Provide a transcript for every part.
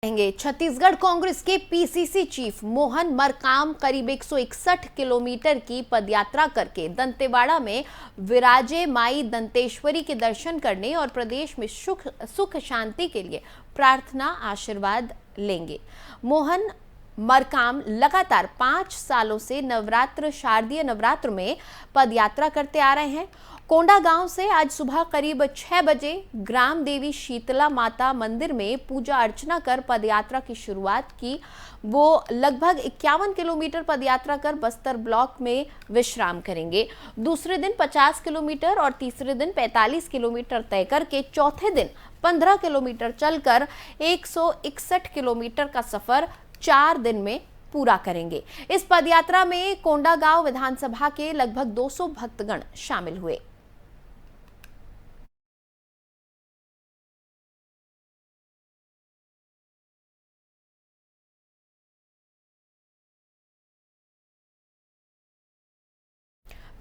छत्तीसगढ़ कांग्रेस के PCC chief Mohan Markam करीब 161 kilometre की पदयात्रा करके दंतेवाड़ा में विराजे माई दंतेश्वरी के दर्शन करने और प्रदेश में सुख शांति के लिए प्रार्थना आशीर्वाद लेंगे। मोहन मरकाम लगातार 5 सालों से शारदीय नवरात्र में पदयात्रा करते आ रहे हैं। कोंडा गांव से आज सुबह करीब 6 बजे ग्राम देवी शीतला माता मंदिर में पूजा अर्चना कर पदयात्रा की शुरुआत की। वो लगभग 51 किलोमीटर पदयात्रा कर बस्तर ब्लॉक में विश्राम करेंगे। दूसरे दिन 50 किलोमीटर और तीसरे दिन 45 किलोमीटर तय करके चौथे दिन 15 किलोमीटर चलकर 161 किलोमीटर का सफर 4 दिन में पूरा करेंगे। इस पदयात्रा में कोंडागांव विधानसभा के लगभग 200 भक्तगण शामिल हुए।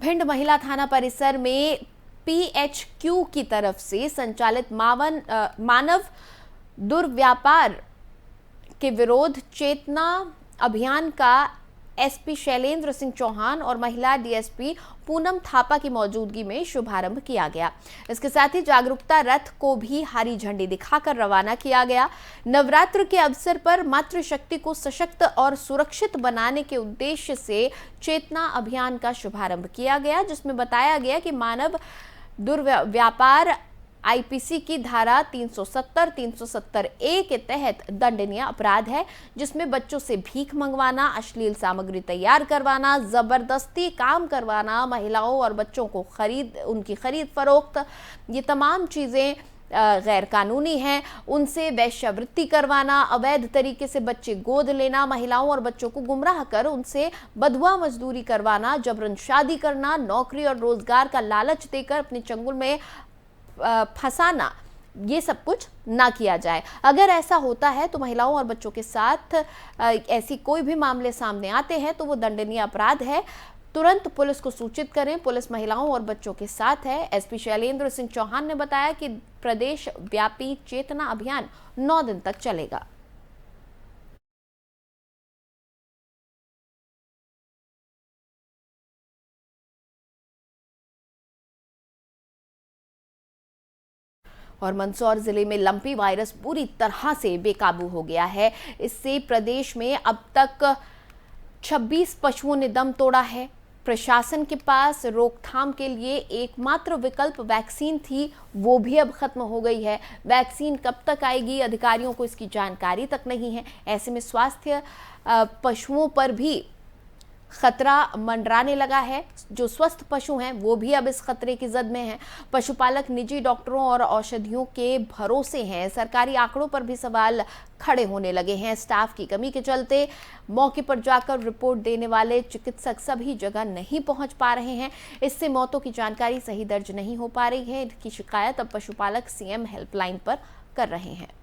भिंड महिला थाना परिसर में पीएचक्यू की तरफ से संचालित मानव दुर्व्यापार के विरोध चेतना अभियान का एसपी शैलेंद्र सिंह चौहान और महिला डीएसपी पूनम थापा की मौजूदगी में शुभारंभ किया गया। इसके साथ ही जागरूकता रथ को भी हरी झंडी दिखाकर रवाना किया गया। नवरात्र के अवसर पर मातृशक्ति को सशक्त और सुरक्षित बनाने के उद्देश्य से चेतना अभियान का शुभारंभ किया गया, जिसमें बताया गया कि मानव दुर्व्यापार आईपीसी की धारा 370, 370A के तहत दंडनीय अपराध है, जिसमें बच्चों से भीख मंगवाना, अश्लील सामग्री तैयार करवाना, जबरदस्ती काम करवाना, महिलाओं और बच्चों को उनकी खरीद फरोख्त, ये तमाम चीजें गैर कानूनी हैं। उनसे वेश्यावृत्ति करवाना, अवैध तरीके से बच्चे गोद लेना, महिलाओं और बच्चों को गुमराह कर उनसे बधुआ मजदूरी करवाना, जबरन शादी करना, नौकरी और रोजगार का लालच देकर अपने चंगुल में फंसाना, ये सब कुछ ना किया जाए। अगर ऐसा होता है तो महिलाओं और बच्चों के साथ ऐसी कोई भी मामले सामने आते हैं तो वो दंडनीय अपराध है। तुरंत पुलिस को सूचित करें। पुलिस महिलाओं और बच्चों के साथ है। एसपी शैलेंद्र सिंह चौहान ने बताया कि प्रदेश व्यापी चेतना अभियान 9 दिन तक चलेगा। और मंदसौर जिले में लंपी वायरस पूरी तरह से बेकाबू हो गया है। इससे प्रदेश में अब तक 26 पशुओं ने दम तोड़ा है। प्रशासन के पास रोकथाम के लिए एकमात्र विकल्प वैक्सीन थी, वो भी अब खत्म हो गई है। वैक्सीन कब तक आएगी, अधिकारियों को इसकी जानकारी तक नहीं है। ऐसे में स्वास्थ्य पशुओं पर भी खतरा मंडराने लगा है। जो स्वस्थ पशु हैं वो भी अब इस खतरे की जद में हैं। पशुपालक निजी डॉक्टरों और औषधियों के भरोसे हैं। सरकारी आंकड़ों पर भी सवाल खड़े होने लगे हैं। स्टाफ की कमी के चलते मौके पर जाकर रिपोर्ट देने वाले चिकित्सक सभी जगह नहीं पहुंच पा रहे हैं। इससे मौतों की जानकारी सही दर्ज नहीं हो पा रही है। इनकी शिकायत अब पशुपालक सीएम हेल्पलाइन पर कर रहे हैं।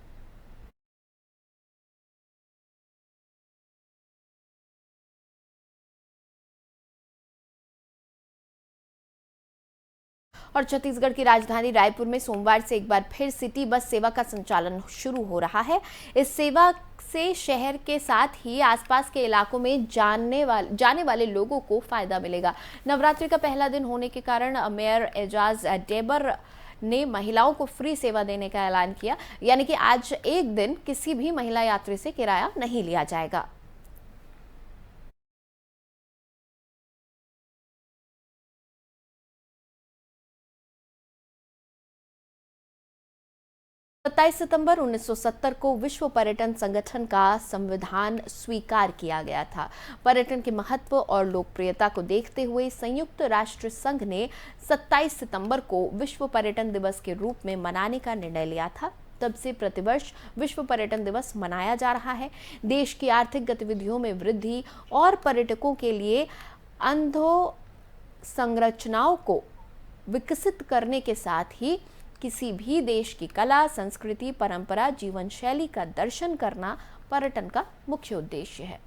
और छत्तीसगढ़ की राजधानी रायपुर में सोमवार से एक बार फिर सिटी बस सेवा का संचालन शुरू हो रहा है। इस सेवा से शहर के साथ ही आसपास के इलाकों में जाने वाले लोगों को फायदा मिलेगा। नवरात्रि का पहला दिन होने के कारण मेयर एजाज डेबर ने महिलाओं को फ्री सेवा देने का ऐलान किया, यानी कि आज एक दिन किसी भी महिला यात्री से किराया नहीं लिया जाएगा। 27 सितंबर 1970 को विश्व पर्यटन संगठन का संविधान स्वीकार किया गया था। पर्यटन के महत्व और लोकप्रियता को देखते हुए संयुक्त राष्ट्र संघ ने 27 सितंबर को विश्व पर्यटन दिवस के रूप में मनाने का निर्णय लिया था। तब से प्रतिवर्ष विश्व पर्यटन दिवस मनाया जा रहा है। देश की आर्थिक गतिविधियों में वृद्धि और पर्यटकों के लिए संरचनाओं को विकसित करने के साथ ही किसी भी देश की कला, संस्कृति, परंपरा, जीवन शैली का दर्शन करना पर्यटन का मुख्य उद्देश्य है।